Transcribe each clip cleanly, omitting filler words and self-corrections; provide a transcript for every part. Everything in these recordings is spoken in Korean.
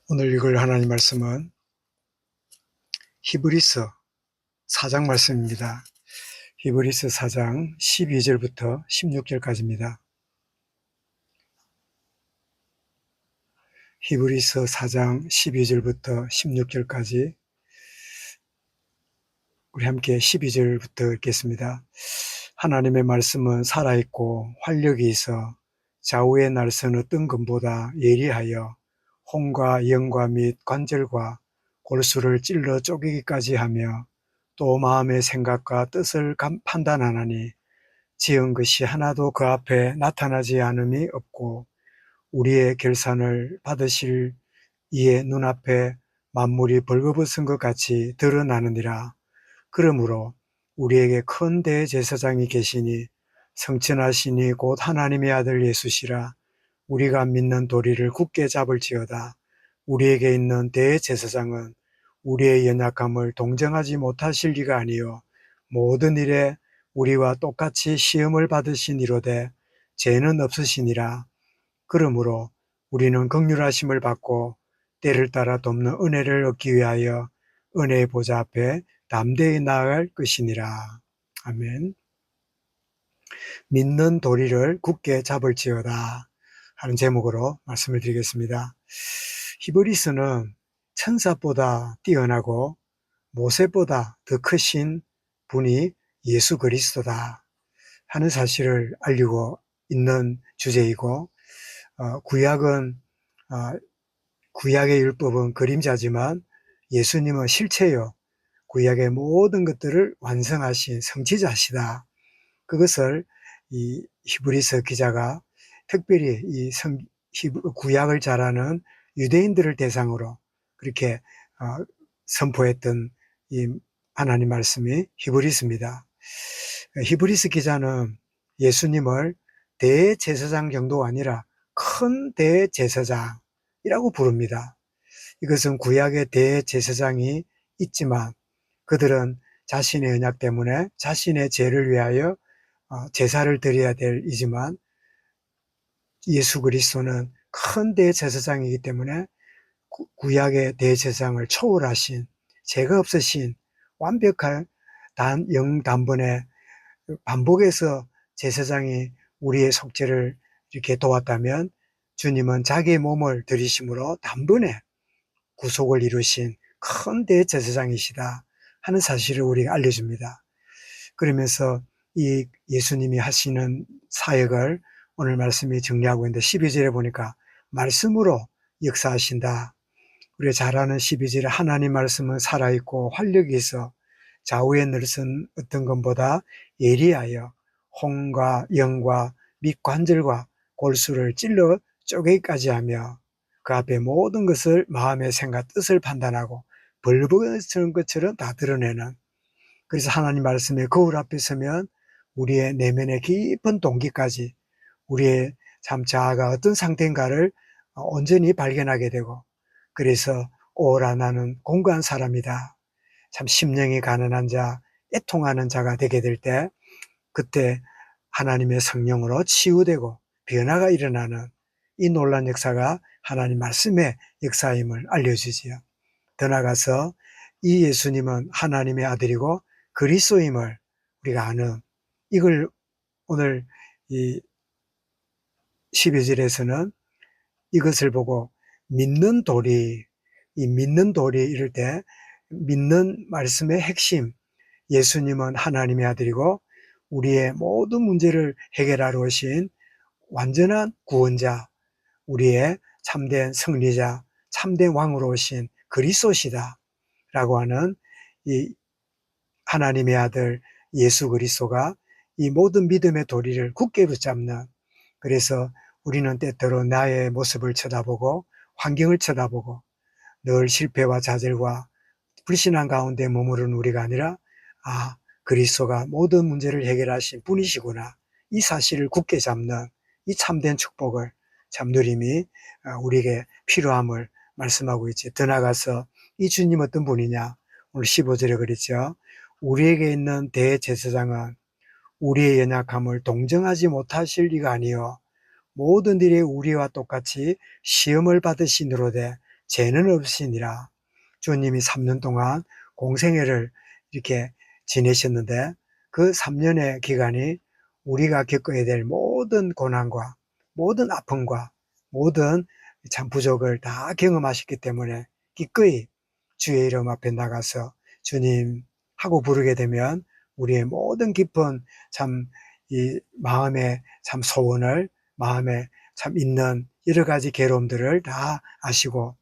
오늘 읽을 하나님 말씀은 히브리서 4장 말씀입니다. 히브리서 4장 12절부터 16절까지입니다. 히브리서 4장 12절부터 16절까지 우리 함께 12절부터 읽겠습니다. 하나님의 말씀은 살아있고 활력이 있어 좌우의 날선 어떤 검보다 예리하여 혼과 영과 및 관절과 골수를 찔러 쪼개기까지 하며 또 마음의 생각과 뜻을 판단하나니 지은 것이 하나도 그 앞에 나타나지 않음이 없고 우리의 결산을 받으실 이의 눈앞에 만물이 벌거벗은 것 같이 드러나느니라. 그러므로 우리에게 큰 대제사장이 계시니 성천하시니 곧 하나님의 아들 예수시라. 우리가 믿는 도리를 굳게 잡을지어다. 우리에게 있는 대제사장은 우리의 연약함을 동정하지 못하실 리가 아니요 모든 일에 우리와 똑같이 시험을 받으신 이로되 죄는 없으시니라. 그러므로 우리는 긍휼하심을 받고 때를 따라 돕는 은혜를 얻기 위하여 은혜의 보좌 앞에 담대히 나아갈 것이니라. 아멘. 믿는 도리를 굳게 잡을지어다 하는 제목으로 말씀을 드리겠습니다. 히브리서는 천사보다 뛰어나고 모세보다 더 크신 분이 예수 그리스도다 하는 사실을 알리고 있는 주제이고, 구약은 구약의 율법은 그림자지만 예수님은 실체요 구약의 모든 것들을 완성하신 성취자시다. 그것을 이 히브리서 기자가 특별히 구약을 잘 아는 유대인들을 대상으로 그렇게 선포했던 이 하나님 말씀이 히브리서입니다. 히브리서 기자는 예수님을 대제사장 정도가 아니라 큰 대제사장이라고 부릅니다. 이것은 구약의 대제사장이 있지만 그들은 자신의 언약 때문에 자신의 죄를 위하여 제사를 드려야 될 이지만 예수 그리스도는 큰 대제사장이기 때문에 구약의 대제사장을 초월하신 죄가 없으신 완벽한 영단번에 반복해서 제사장이 우리의 속죄를 이렇게 도왔다면 주님은 자기의 몸을 들이심으로 단번에 구속을 이루신 큰 대제사장이시다 하는 사실을 우리가 알려줍니다. 그러면서 이 예수님이 하시는 사역을 오늘 말씀이 정리하고 있는데 12절에 보니까 말씀으로 역사하신다. 우리가 잘 아는 12절에 하나님 말씀은 살아있고 활력이 있어 좌우에 늘선 어떤 것보다 예리하여 혼과 영과 및 관절과 골수를 찔러 쪼개기까지 하며 그 앞에 모든 것을 마음의 생각 뜻을 판단하고 벌거벗은 것처럼 다 드러내는, 그래서 하나님 말씀의 거울 앞에 서면 우리의 내면의 깊은 동기까지 우리의 참 자아가 어떤 상태인가를 온전히 발견하게 되고, 그래서 오라 나는 공고한 사람이다, 참 심령이 가난한 자, 애통하는 자가 되게 될 때 그때 하나님의 성령으로 치유되고 변화가 일어나는 이 놀라운 역사가 하나님 말씀의 역사임을 알려주지요. 더 나아가서 이 예수님은 하나님의 아들이고 그리스도임을 우리가 아는, 이걸 오늘 이 12절에서는 이것을 보고 믿는 도리, 이 믿는 도리 이럴 때 믿는 말씀의 핵심, 예수님은 하나님의 아들이고 우리의 모든 문제를 해결하러 오신 완전한 구원자, 우리의 참된 승리자, 참된 왕으로 오신 그리스도시다 라고 하는 이 하나님의 아들 예수 그리스도가 이 모든 믿음의 도리를 굳게 붙잡는, 그래서 우리는 때때로 나의 모습을 쳐다보고 환경을 쳐다보고 늘 실패와 좌절과 불신앙 가운데 머무르는 우리가 아니라 그리스도가 모든 문제를 해결하신 분이시구나, 이 사실을 굳게 잡는 이 참된 축복을 참 누림이 우리에게 필요함을 말씀하고 있지. 더 나아가서 이 주님 어떤 분이냐, 오늘 15절에 그랬죠. 우리에게 있는 대제사장은 우리의 연약함을 동정하지 못하실 리가 아니요 모든 일에 우리와 똑같이 시험을 받으시느로되 죄는 없으시니라. 주님이 3년 동안 공생애를 이렇게 지내셨는데 그 3년의 기간이 우리가 겪어야 될 모든 고난과 모든 아픔과 모든 참 부족을 다 경험하셨기 때문에 기꺼이 주의 이름 앞에 나가서 주님 하고 부르게 되면 우리의 모든 깊은 참 이 마음의 참 소원을, 마음에 참 있는 여러 가지 괴로움들을 다 아시고,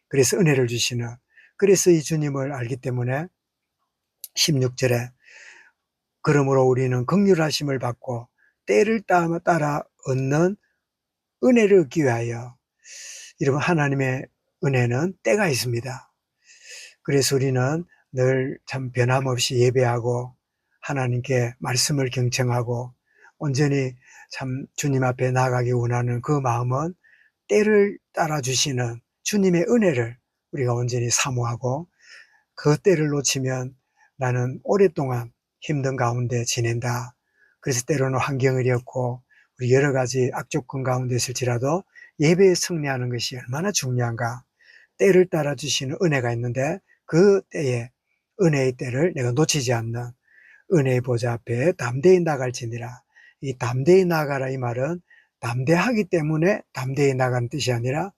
그래서 은혜를 주시는, 그래서 이 주님을 알기 때문에 16절에 그러므로 우리는 긍휼하심을 받고 때를 따라 얻는 은혜를 얻기 위하여. 여러분, 하나님의 은혜는 때가 있습니다. 그래서 우리는 늘 참 변함없이 예배하고 하나님께 말씀을 경청하고 온전히 참 주님 앞에 나아가기 원하는 그 마음은 때를 따라 주시는 주님의 은혜를 우리가 온전히 사모하고, 그 때를 놓치면 나는 오랫동안 힘든 가운데 지낸다. 그래서 때로는 환경이 어렵고 우리 여러 가지 악조건 가운데 있을지라도 예배에 승리하는 것이 얼마나 중요한가. 때를 따라 주시는 은혜가 있는데 그 때에, 은혜의 때를 내가 놓치지 않는 은혜의 보좌 앞에 담대히 나갈지니라. 이 담대히 나가라, 이 말은 담대하기 때문에 담대히 나가는 뜻이 아니라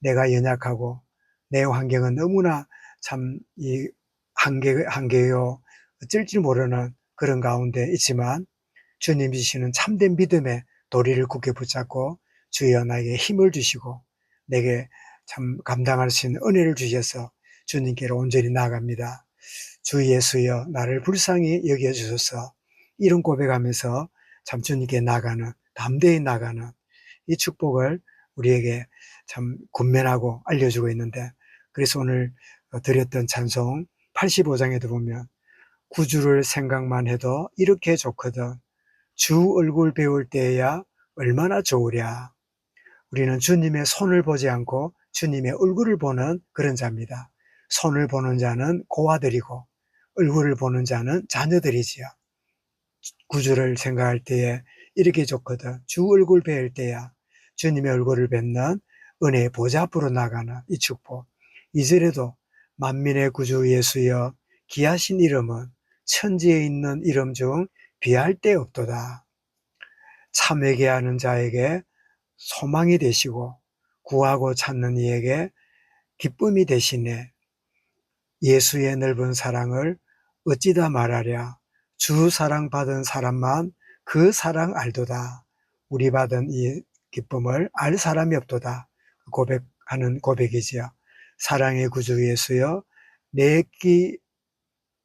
내가 연약하고 내 환경은 너무나 참 이 한계요, 어쩔 줄 모르는 그런 가운데 있지만 주님 주시는 참된 믿음의 도리를 굳게 붙잡고 주여 나에게 힘을 주시고 내게 참 감당할 수 있는 은혜를 주셔서 주님께로 온전히 나아갑니다. 주 예수여 나를 불쌍히 여겨주소서. 이런 고백하면서 참 주님께 나가는, 담대히 나가는 이 축복을 우리에게 참 군면하고 알려주고 있는데, 그래서 오늘 드렸던 찬송 85장에도 보면 구주를 생각만 해도 이렇게 좋거든 주 얼굴 배울 때야 얼마나 좋으랴. 우리는 주님의 손을 보지 않고 주님의 얼굴을 보는 그런 자입니다. 손을 보는 자는 고아들이고 얼굴을 보는 자는 자녀들이지요. 구주를 생각할 때에 이렇게 좋거든 주 얼굴 배울 때야 주님의 얼굴을 뵙는 은혜의 보좌 앞으로 나가는 이 축복. 2절에도 만민의 구주 예수여 귀하신 이름은 천지에 있는 이름 중 비할 데 없도다. 참 회개하는 자에게 소망이 되시고 구하고 찾는 이에게 기쁨이 되시네. 예수의 넓은 사랑을 어찌다 말하랴. 주 사랑 받은 사람만 그 사랑 알도다. 우리 받은 이 기쁨을 알 사람이 없도다. 고백하는 고백이지요. 사랑의 구주 예수여 내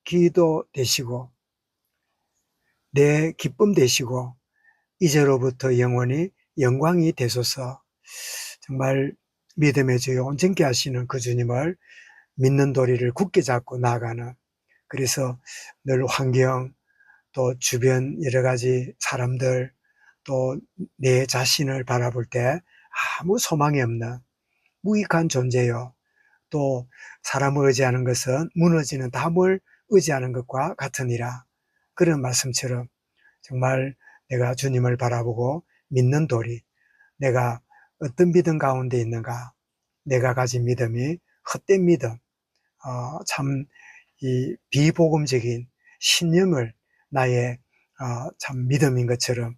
기도 되시고 내 기쁨 되시고 이제로부터 영원히 영광이 되소서. 정말 믿음의 주여 온전케 하시는 그 주님을 믿는 도리를 굳게 잡고 나아가는, 그래서 늘 환경, 또 주변 여러 가지 사람들, 또 내 자신을 바라볼 때 아무 소망이 없는 무익한 존재요. 또 사람을 의지하는 것은 무너지는 담을 의지하는 것과 같으니라. 그런 말씀처럼 정말 내가 주님을 바라보고 믿는 도리, 내가 어떤 믿음 가운데 있는가, 내가 가진 믿음이 헛된 믿음, 참 이 비복음적인 신념을 나의 참 믿음인 것처럼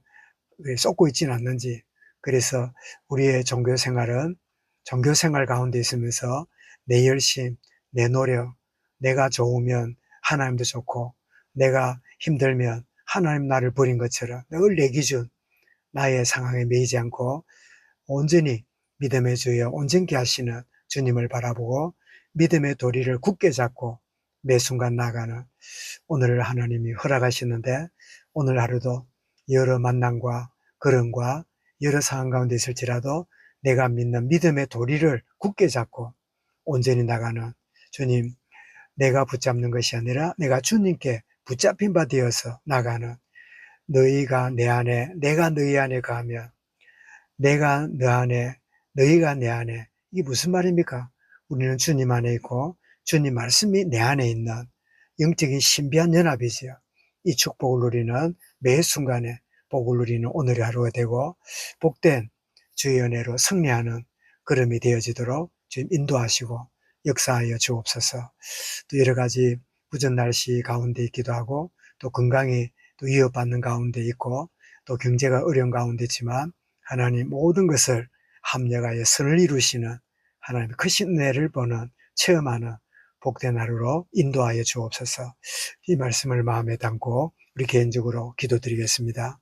쏟고 있지는 않는지. 그래서 우리의 종교생활 가운데 있으면서 내 열심, 내 노력, 내가 좋으면 하나님도 좋고 내가 힘들면 하나님 나를 버린 것처럼 늘 내 기준, 나의 상황에 매이지 않고 온전히 믿음의 주여 온전케 하시는 주님을 바라보고 믿음의 도리를 굳게 잡고 매 순간 나가는 오늘을 하나님이 허락하시는데, 오늘 하루도 여러 만남과 걸음과 여러 상황 가운데 있을지라도 내가 믿는 믿음의 도리를 굳게 잡고 온전히 나가는 주님, 내가 붙잡는 것이 아니라 내가 주님께 붙잡힌 바 되어서 나가는, 너희가 내 안에 내가 너희 안에 가면 내가 너 안에 너희가 내 안에, 이게 무슨 말입니까? 우리는 주님 안에 있고 주님 말씀이 내 안에 있는 영적인 신비한 연합이지요. 이 축복을 누리는 매 순간에 복을 누리는 오늘의 하루가 되고 복된 주의 은혜로 승리하는 걸음이 되어지도록 좀 인도하시고 역사하여 주옵소서. 또 여러 가지 부전 날씨 가운데 있기도 하고 또 건강이 또 위협받는 가운데 있고 또 경제가 어려운 가운데 있지만 하나님 모든 것을 합력하여 선을 이루시는 하나님의 크신 은혜를 보는 체험하는 복된 하루로 인도하여 주옵소서. 이 말씀을 마음에 담고 우리 개인적으로 기도드리겠습니다.